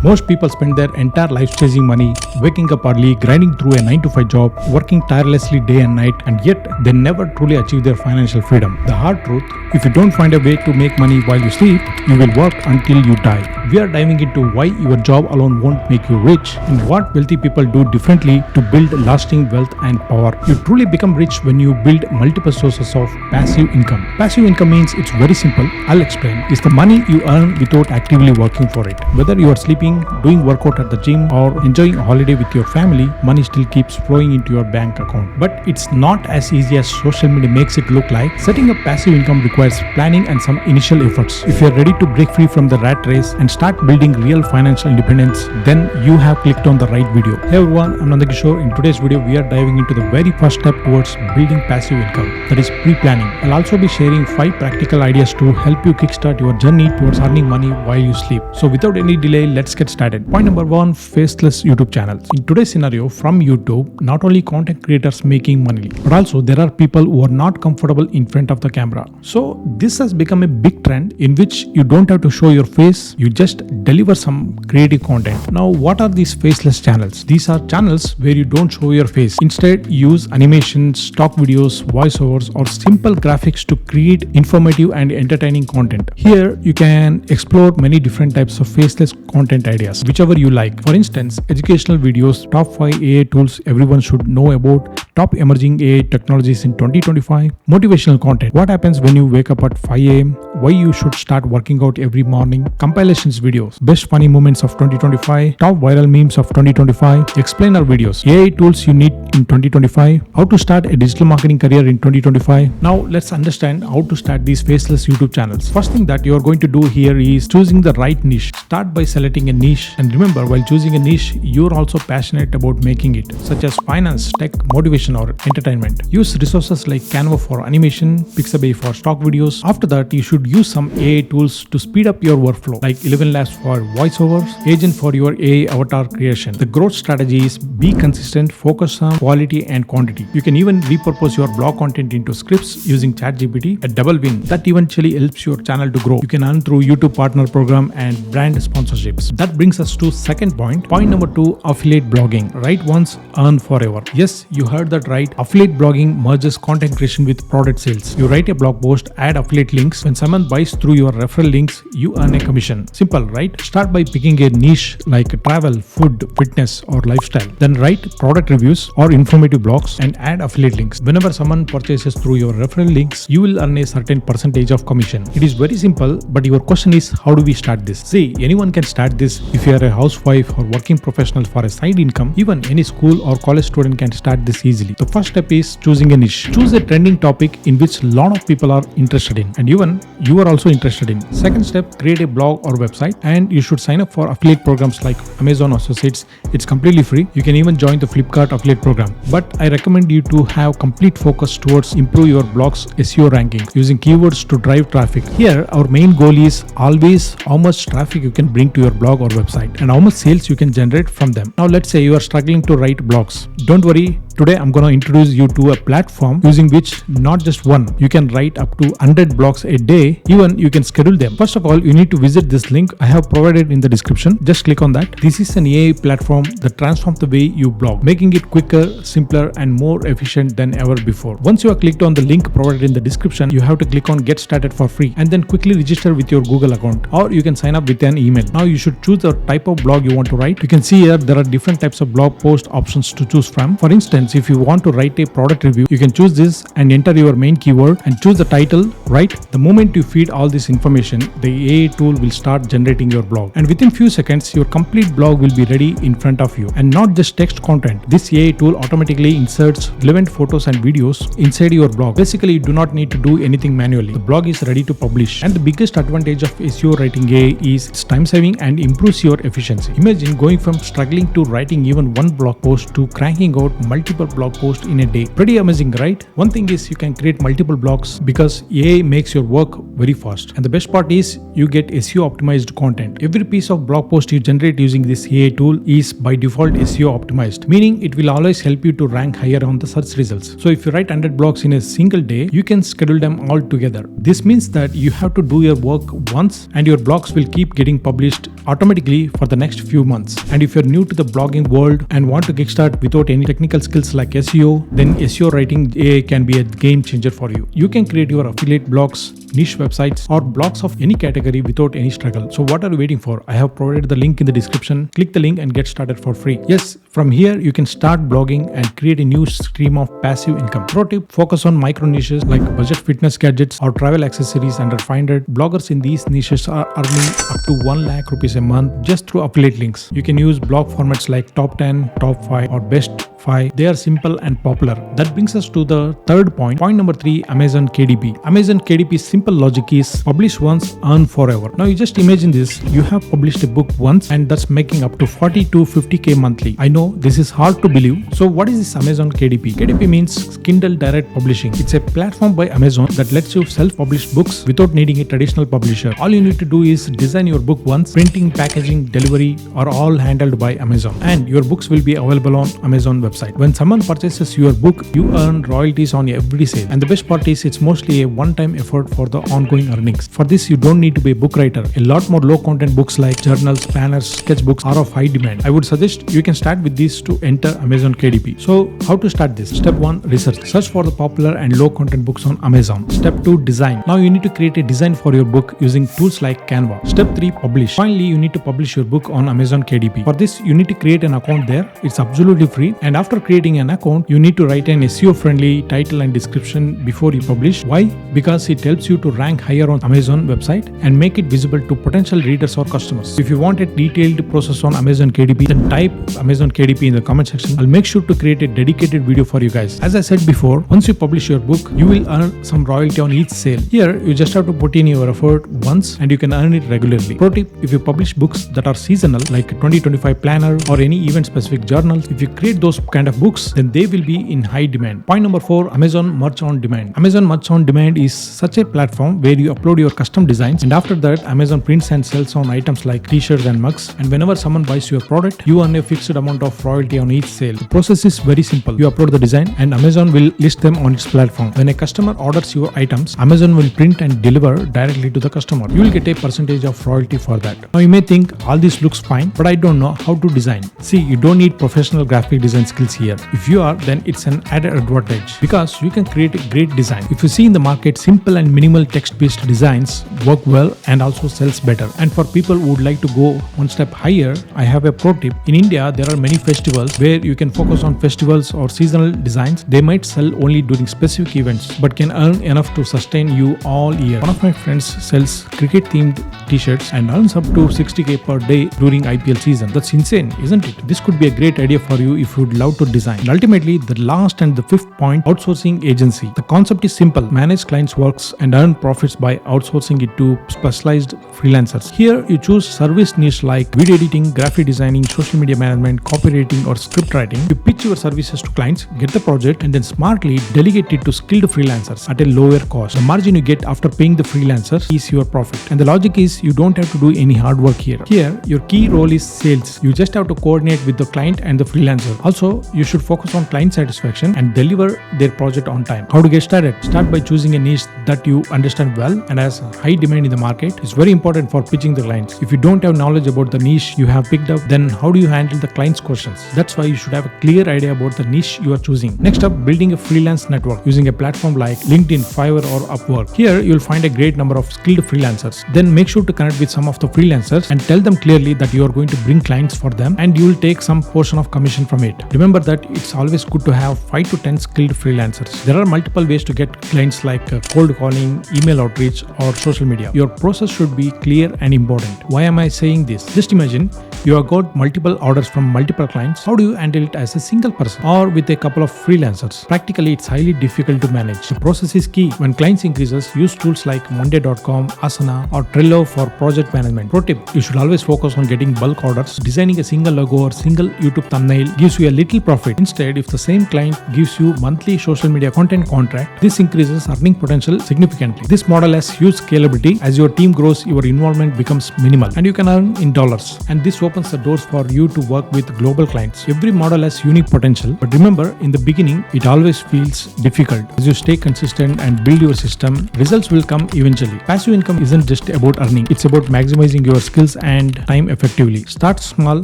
Most people spend their entire lives chasing money, waking up early, grinding through a 9 to 5 job, working tirelessly day and night, and yet they never truly achieve their financial freedom. The hard truth, if you don't find a way to make money while you sleep, you will work until you die. We are diving into why your job alone won't make you rich and what wealthy people do differently to build lasting wealth and power. You truly become rich when you build multiple sources of passive income. Passive income means it's very simple. I'll explain. It's the money you earn without actively working for it. Whether you are sleeping, doing workout at the gym, or enjoying a holiday with your family, money still keeps flowing into your bank account. But it's not as easy as social media makes it look like. Setting up passive income requires planning and some initial efforts. If you're ready to break free from the rat race and start building real financial independence, then you have clicked on the right video. Hey everyone, I'm Nandakishore. In today's video, we are diving into the very first step towards building passive income, that is pre-planning. I'll also be sharing 5 practical ideas to help you kickstart your journey towards earning money while you sleep. So without any delay, let's get started. Point number 1, faceless YouTube channels. In today's scenario, from YouTube, not only content creators making money, but also there are people who are not comfortable in front of the camera. So this has become a big trend in which you don't have to show your face, you just deliver some creative content. Now, what are these faceless channels? These are channels where you don't show your face. Instead, use animations, stock videos, voiceovers, or simple graphics to create informative and entertaining content. Here, you can explore many different types of faceless content ideas, whichever you like. For instance, educational videos, top 5 AI tools everyone should know about, top emerging AI technologies in 2025, motivational content, what happens when you wake up at 5 a.m., why you should start working out every morning, compilations videos, best funny moments of 2025, top viral memes of 2025, explainer videos, AI tools you need in 2025, how to start a digital marketing career in 2025. Now let's understand how to start these faceless YouTube channels. First thing that you are going to do here is choosing the right niche. Start by selecting a niche, and remember, while choosing a niche, you're also passionate about making it, such as finance, tech, motivation, or entertainment. Use resources like Canva for animation, Pixabay for stock videos. After that, you should use some AI tools to speed up your workflow, like 11 Labs for voiceovers, Agent for your AI avatar creation. The growth strategy is be consistent, focus on quality and quantity. You can even repurpose your blog content into scripts using ChatGPT, a double win that eventually helps your channel to grow. You can earn through YouTube partner program and brand sponsorships. That brings us to second point. Point number 2, affiliate blogging. Write once, earn forever. Yes, you heard that right. Affiliate blogging merges content creation with product sales. You write a blog post, add affiliate links. When someone buys through your referral links, you earn a commission. Simple, right? Start by picking a niche like travel, food, fitness, or lifestyle. Then write product reviews or informative blogs and add affiliate links. Whenever someone purchases through your referral links, you will earn a certain percentage of commission. It is very simple, but your question is, how do we start this? See, anyone can start this. If you are a housewife or working professional for a side income, even any school or college student can start this easily. The first step is choosing a niche. Choose a trending topic in which a lot of people are interested in, and even you are also interested in. Second step, create a blog or website, and you should sign up for affiliate programs like Amazon Associates. It's completely free. You can even join the Flipkart affiliate program. But I recommend you to have complete focus towards improve your blog's SEO ranking using keywords to drive traffic. Here, our main goal is always how much traffic you can bring to your blog or website and how much sales you can generate from them. Now, let's say you are struggling to write blogs. Don't worry. Today, I'm going to introduce you to a platform using which not just one, you can write up to 100 blogs a day. Even you can schedule them. First of all, you need to visit this link I have provided in the description. Just click on that. This is an AI platform that transforms the way you blog, making it quicker, simpler, and more efficient than ever before. Once you have clicked on the link provided in the description, you have to click on Get Started for free and then quickly register with your Google account, or you can sign up with an email. Now you should choose the type of blog you want to write. You can see here there are different types of blog post options to choose from. For instance, if you want to write a product review, you can choose this and enter your main keyword and choose the title. Right? The moment you feed all this information, the AI tool will start generating your blog, and within few seconds your complete blog will be ready in front of you. And not just text content. This AI tool automatically inserts relevant photos and videos inside your blog. Basically, you do not need to do anything manually. The blog is ready to publish. And the biggest advantage of SEO writing AI is it's time saving and improves your efficiency. Imagine going from struggling to writing even one blog post to cranking out multiple multiple blog posts in a day. Pretty amazing, right? One thing is you can create multiple blogs because AI makes your work very fast. And the best part is you get SEO optimized content. Every piece of blog post you generate using this AI tool is by default SEO optimized, meaning it will always help you to rank higher on the search results. So if you write 100 blogs in a single day, you can schedule them all together. This means that you have to do your work once and your blogs will keep getting published automatically for the next few months. And if you're new to the blogging world and want to kickstart without any technical skills like SEO, then SEO writing AI can be a game changer for you. You can create your affiliate blogs, niche websites, or blogs of any category without any struggle. So what are you waiting for? I have provided the link in the description. Click the link and get started for free. Yes, from here you can start blogging and create a new stream of passive income. Pro tip, focus on micro niches like budget fitness gadgets or travel accessories under 500. Bloggers in these niches are earning up to 1 lakh rupees a month just through affiliate links. You can use blog formats like top 10, top 5 or best 5. They are simple and popular. That brings us to the third point. Point number 3, Amazon KDP. Amazon KDP's simple logic is publish once, earn forever. Now you just imagine this. You have published a book once and that's making up to 40 to 50k monthly. I know this is hard to believe. So what is this Amazon KDP? KDP means Kindle Direct Publishing. It's a platform by Amazon that lets you self-publish books without needing a traditional publisher. All you need to do is design your book once. Printing, packaging, delivery are all handled by Amazon, and your books will be available on Amazon website. When someone purchases your book, you earn royalties on every sale. And the best part is it's mostly a one-time effort for the ongoing earnings. For this, you don't need to be a book writer. A lot more low-content books like journals, planners, sketchbooks are of high demand. I would suggest you can start with these to enter Amazon KDP. So how to start this? Step 1, research. Search for the popular and low-content books on Amazon. Step 2, design. Now you need to create a design for your book using tools like Canva. Step 3, publish. Finally, you need to publish your book on Amazon KDP. For this, you need to create an account there. It's absolutely free. And after creating an account, you need to write an SEO-friendly title and description before you publish. Why? Because it helps you to rank higher on Amazon website and make it visible to potential readers or customers. If you want a detailed process on Amazon KDP, then type Amazon KDP in the comment section. I'll make sure to create a dedicated video for you guys. As I said before, once you publish your book, you will earn some royalty on each sale. Here, you just have to put in your effort once and you can earn it regularly. Pro tip, if you publish books that are seasonal like 2025 planner or any event specific journals, if you create those kind of books, then they will be in high demand. Point number 4, Amazon Merch on Demand. Amazon Merch on Demand is such a platform where you upload your custom designs, and after that Amazon prints and sells on items like t-shirts and mugs, and whenever someone buys your product, you earn a fixed amount of royalty on each sale. The process is very simple. You upload the design and Amazon will list them on its platform. When a customer orders your items, Amazon will print and deliver directly to the customer. You will get a percentage of royalty for that. Now you may think all this looks fine, but I don't know how to design. See, you don't need professional graphic design skills here. If you are, then it's an added advantage because you can create a great design. If you see in the market, simple and minimal text-based designs work well and also sells better. And for people who would like to go one step higher, I have a pro tip. In India, there are many festivals where you can focus on festivals or seasonal designs. They might sell only during specific events, but can earn enough to sustain you all year. One of my friends sells cricket-themed t-shirts and earns up to 60k per day during IPL season. That's insane, isn't it? This could be a great idea for you if you'd love to design. And ultimately, the last and the fifth point, outsourcing agency. The concept is simple. Manage clients' works and earn profits by outsourcing it to specialized freelancers. Here, you choose service niche like video editing, graphic designing, social media management, copywriting, or script writing. You pitch your services to clients, get the project, and then smartly delegate it to skilled freelancers at a lower cost. The margin you get after paying the freelancers is your profit. And the logic is you don't have to do any hard work here. Here, your key role is sales. You just have to coordinate with the client and the freelancer. Also, you should focus on client satisfaction and deliver their project on time. How to get started? Start by choosing a niche that you understand well and has high demand in the market. It's very important for pitching the clients. If you don't have knowledge about the niche you have picked up, then how do you handle the client's questions? That's why you should have a clear idea about the niche you are choosing. Next up, building a freelance network using a platform like LinkedIn, Fiverr, or Upwork. Here, you'll find a great number of skilled freelancers. Then make sure to connect with some of the freelancers and tell them clearly that you are going to bring clients for them and you will take some portion of commission from it. Remember that it's always good to have 5 to 10 skilled freelancers. There are multiple ways to get clients like cold calling, email outreach, or social media. Your process should be clear and important. Why am I saying this? Just imagine You have got multiple orders from multiple clients. How do you handle it as a single person or with a couple of freelancers? Practically, it's highly difficult to manage. The process is key. When clients increases, use tools like Monday.com, Asana, or Trello for project management. Pro tip: you should always focus on getting bulk orders. Designing a single logo or single YouTube thumbnail gives you a little profit. Instead, if the same client gives you monthly social media content contract, this increases earning potential significantly. This model has huge scalability. As your team grows, your involvement becomes minimal and you can earn in dollars. And this opens the doors for you to work with global clients. Every model has unique potential, but remember, in the beginning, it always feels difficult. As you stay consistent and build your system, results will come eventually. Passive income isn't just about earning, it's about maximizing your skills and time effectively. Start small,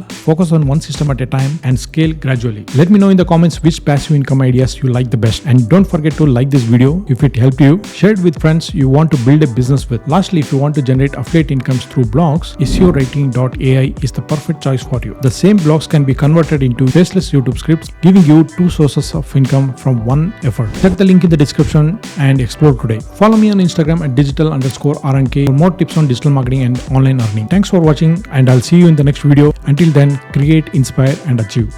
focus on one system at a time, and scale gradually. Let me know in the comments which passive income ideas you like the best. And don't forget to like this video if it helped you. Share it with friends you want to build a business with. Lastly, if you want to generate affiliate incomes through blogs, SEOwriting.ai is the perfect choice for you. The same blogs can be converted into faceless YouTube scripts, giving you two sources of income from one effort. Check the link in the description and explore today. Follow me on Instagram at digital_RNK for more tips on digital marketing and online earning. Thanks for watching, and I'll see you in the next video. Until then, create, inspire, and achieve.